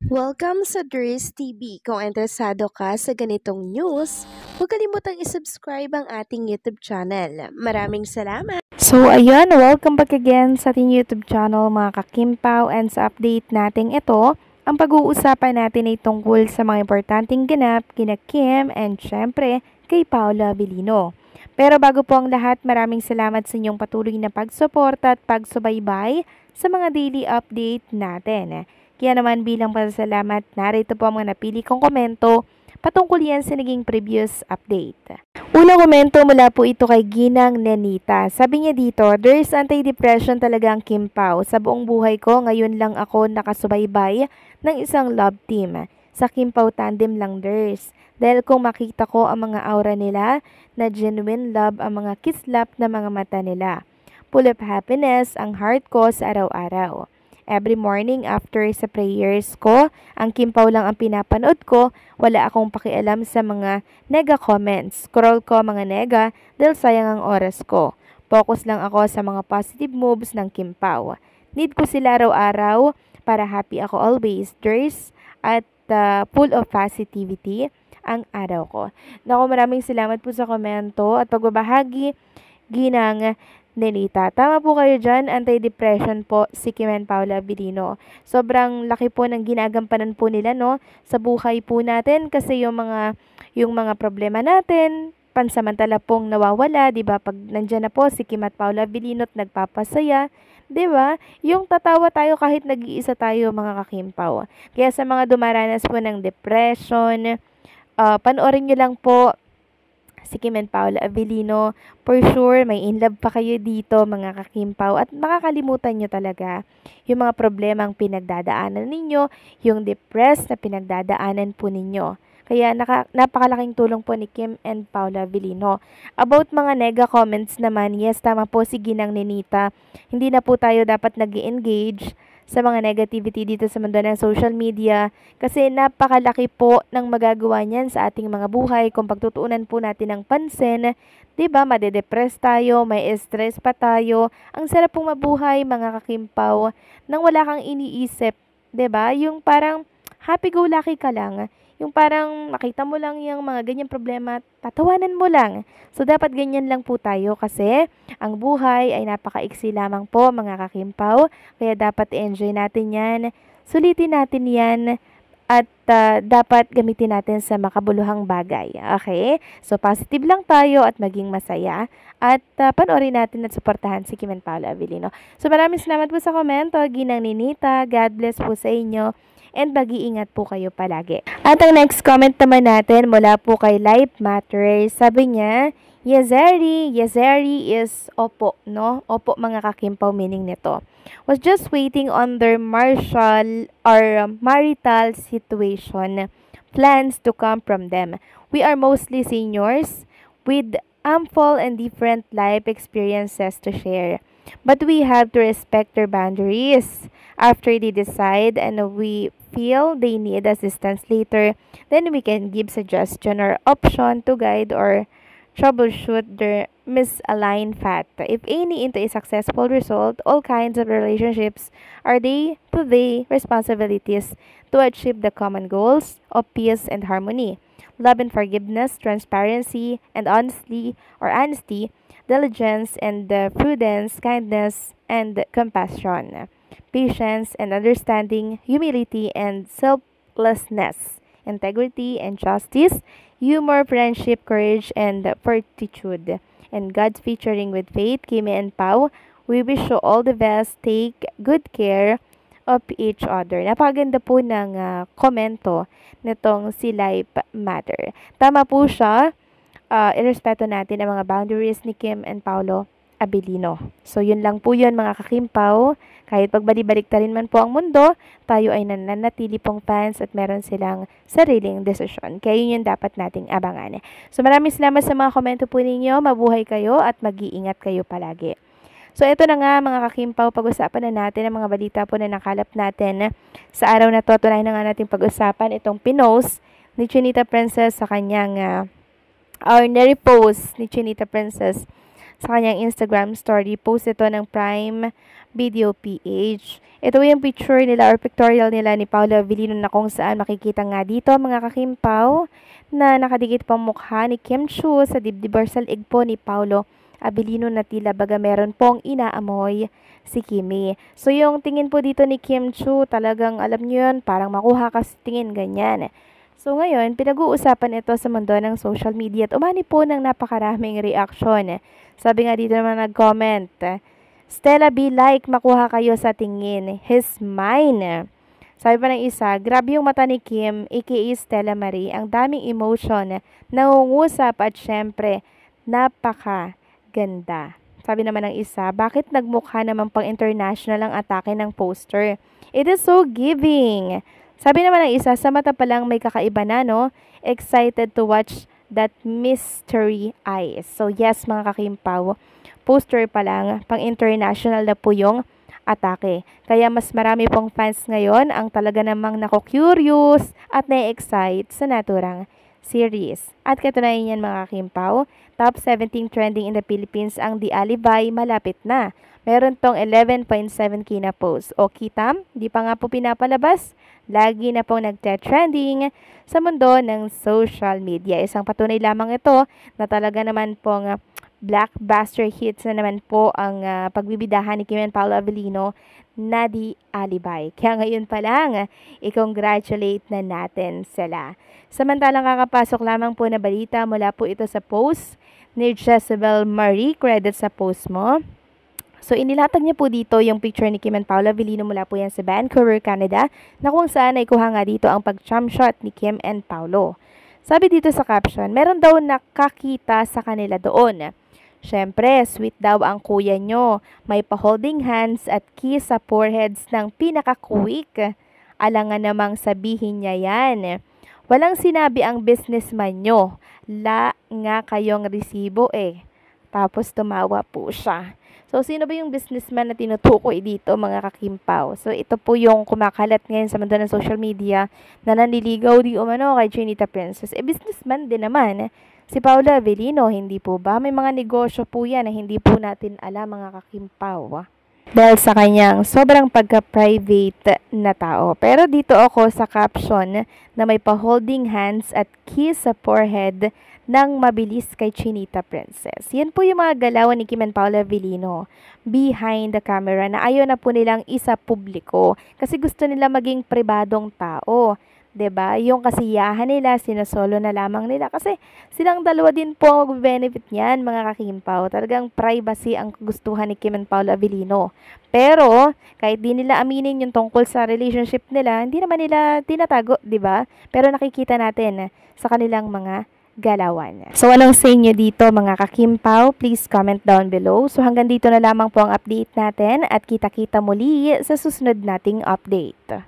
Welcome sa Dries TV. Kung interesado ka sa ganitong news, huwag kalimutang isubscribe ang ating YouTube channel. Maraming salamat! So ayun, welcome back again sa ating YouTube channel mga kakimpaw, and sa update natin ito, ang pag-uusapan natin ay tungkol sa mga importanteng ganap kina Kim and syempre kay Paolo Abilino. Pero bago po ang lahat, maraming salamat sa inyong patuloy na pagsuporta at pagsubaybay sa mga daily update natin. Kaya naman bilang pasasalamat, narito po ang mga napili kong komento patungkol yan sa naging previous update. Unang komento mula po ito kay Ginang Nenita. Sabi niya dito, there's anti-depression talaga ang Kim Pao. Sa buong buhay ko, ngayon lang ako nakasubaybay ng isang love team. Sa Kim Pao tandem lang there's. Dahil kung makita ko ang mga aura nila na genuine love ang mga kislap na mga mata nila. Full of happiness ang heart ko sa araw-araw. Every morning after sa prayers ko, ang Kim Pao lang ang pinapanood ko, wala akong pakialam sa mga nega comments. Scroll ko mga nega dahil sayang ang oras ko. Focus lang ako sa mga positive moves ng Kim Pao. Need ko sila araw-araw para happy ako always. There's at full of positivity ang araw ko. Naku, maraming salamat po sa komento at pagbabahagi, Ginang Nenita. Tama po kayo dyan, anti-depression po si Kim and Paolo Abilino. Sobrang laki po ng ginagampanan po nila no sa buhay po natin kasi yung mga problema natin pansamantala pong nawawala, 'di ba? Pag nandiyan na po si Kim at Paolo Abilino at nagpapasaya, 'di ba? Yung tatawa tayo kahit nag-iisa tayo mga kakimpaw. Kaya sa mga dumaranas po ng depression, panoorin niyo lang po si Kim and Paolo Abilino. For sure, may in love pa kayo dito mga kakimpaw at makakalimutan nyo talaga yung mga problemang pinagdadaanan ninyo, yung depressed na pinagdadaanan po ninyo. Kaya napakalaking tulong po ni Kim and Paolo Abilino. About mga nega comments naman, yes, tama po si Ginang Nenita. Hindi na po tayo dapat nag-engage sa mga negativity dito sa mundo ng social media kasi napakalaki po ng magagawa niyan sa ating mga buhay kung pagtutuunan po natin ng pansin. 'Di ba? Madedepress tayo, may stress pa tayo. Ang sarap pong mabuhay mga kakimpaw nang wala kang iniisip, 'di ba? Yung parang happy-go-lucky ka lang. Yung parang makita mo lang yung mga ganyang problema, tatawanan mo lang. So, dapat ganyan lang po tayo kasi ang buhay ay napakaiksi lamang po mga kakimpaw. Kaya dapat enjoy natin yan, sulitin natin yan, at dapat gamitin natin sa makabuluhang bagay. Okay? So, positive lang tayo at maging masaya. At panoorin natin at suportahan si Kim and Paolo Abilino. So, maraming salamat po sa komento. Ginang Ninita, God bless po sa inyo. And mag-iingat po kayo palagi. At ang next comment naman natin mula po kay Life Matters. Sabi niya, Yazeri is opo, no? Opo mga kakimpaw meaning nito. Was just waiting on their marital situation. Plans to come from them. We are mostly seniors with ample and different life experiences to share. But we have to respect their boundaries. After they decide and we feel they need assistance later, then we can give suggestion or option to guide or troubleshoot their misaligned path. If any into a successful result, all kinds of relationships are day-to-day responsibilities to achieve the common goals of peace and harmony. Love and forgiveness, transparency and honesty, diligence and prudence, kindness and compassion, patience and understanding, humility and selflessness, integrity and justice, humor, friendship, courage, and fortitude. And God's featuring with faith, Kimi and Pau, we wish you all the best. Take good care of each other. Napakaganda po ng komento nitong si Life Matter. Tama po siya. Irespeto natin ang mga boundaries ni Kim and Paolo Abilino. So, yun lang po yun mga kakimpaw. Kahit pagbalik-balik rin man po ang mundo, tayo ay nananatili pong fans at meron silang sariling desisyon. Kaya yun yung dapat nating abangan. So, maraming salamat sa mga komento po ninyo. Mabuhay kayo at mag-iingat kayo palagi. So, ito na nga mga kakimpaw, pag-usapan na natin ang mga balita po na nakalap natin sa araw na to. Tunay na nga natin pag-usapan itong pinost ni Chinita Princess sa kanyang or nirepost ni Chinita Princess sa kanyang Instagram story. Post ito ng Prime Video PH. Ito yung picture nila or pictorial nila ni Paolo Avellino na kung saan makikita nga dito mga kakimpaw na nakadikit pang mukha ni Kim Chiu sa dibdib or sa leeg po ni Paolo Avellino na tila baga meron pong inaamoy si Kimi. So yung tingin po dito ni Kim Chiu talagang alam nyo yun, parang makuha ka sa tingin ganyan. So ngayon, pinag-uusapan ito sa mundo ng social media at umani po ng napakaraming reaction. Sabi nga dito naman nag-comment, Stella be like, makuha kayo sa tingin. He's mine. Sabi pa ng isa, grabe yung mata ni Kim, aka Stella Marie. Ang daming emotion, nangungusap at syempre, napakaganda. Sabi naman ng isa, bakit nagmukha naman pang international ang atake ng poster? It is so giving. Sabi naman ng isa, sa mata pa lang may kakaiba na, no? Excited to watch that mystery eyes. So yes, mga kakimpaw, poster pa lang, pang international na po yung atake. Kaya mas marami pong fans ngayon ang talaga namang nako-curious at na-excite sa naturang series. At katunayan yan mga kakimpaw, top 17 trending in the Philippines ang The Alibay malapit na. Meron tong 11.7k na post. O kitam, di pa nga po pinapalabas. Lagi na pong nagte-trending sa mundo ng social media. Isang patunay lamang ito na talaga naman pong blockbuster hits na naman po ang pagbibidahan ni Kim and Paolo Avellino na The Alibay. Kaya ngayon pa lang, i-congratulate na natin sila. Samantalang kakapasok lamang po na balita mula po ito sa post ni Jezebel Marie. Credit sa post mo. So, inilatag niya po dito yung picture ni Kim and Paolo Avellino mula po yan sa Vancouver, Canada, na kung saan ay kuha nga dito ang pag-jump shot ni Kim and Paolo. Sabi dito sa caption, meron daw nakakita sa kanila doon. Siyempre, sweet daw ang kuya nyo. May pa-holding hands at kiss sa foreheads ng pinaka-quick. Alangan namang sabihin niya yan. Walang sinabi ang businessman nyo. La nga kayong resibo eh. Tapos tumawa po siya. So, sino ba yung businessman na tinutukoy dito, mga kakimpaw? So, ito po yung kumakalat ngayon sa mundo ng social media na nanliligaw di umano kay Chinita Princess. Businessman din naman. Si Paolo Avellino, hindi po ba? May mga negosyo po yan na hindi po natin alam, mga kakimpaw. Dahil sa kanyang sobrang pagka-private na tao. Pero dito ako sa caption na may pa-holding hands at kiss sa forehead ng mabilis kay Chinita Princess. Yan po yung mga galawan ni Kim and Paolo Avellino behind the camera na ayaw na po nilang isa publiko kasi gusto nila maging pribadong tao. 'Di ba? Yung kasiyahan nila, sinasolo na lamang nila kasi silang dalawa din po ang mag-benefit niyan, mga kakimpaw. Talagang privacy ang gustuhan ni Kim and Paolo Avellino. Pero kahit di nila aminin yung tungkol sa relationship nila, hindi naman nila tinatago, 'di ba? Pero nakikita natin sa kanilang mga galawan. So, anong say nyo dito mga kakimpaw? Please comment down below. So, hanggang dito na lamang po ang update natin at kita-kita muli sa susunod nating update.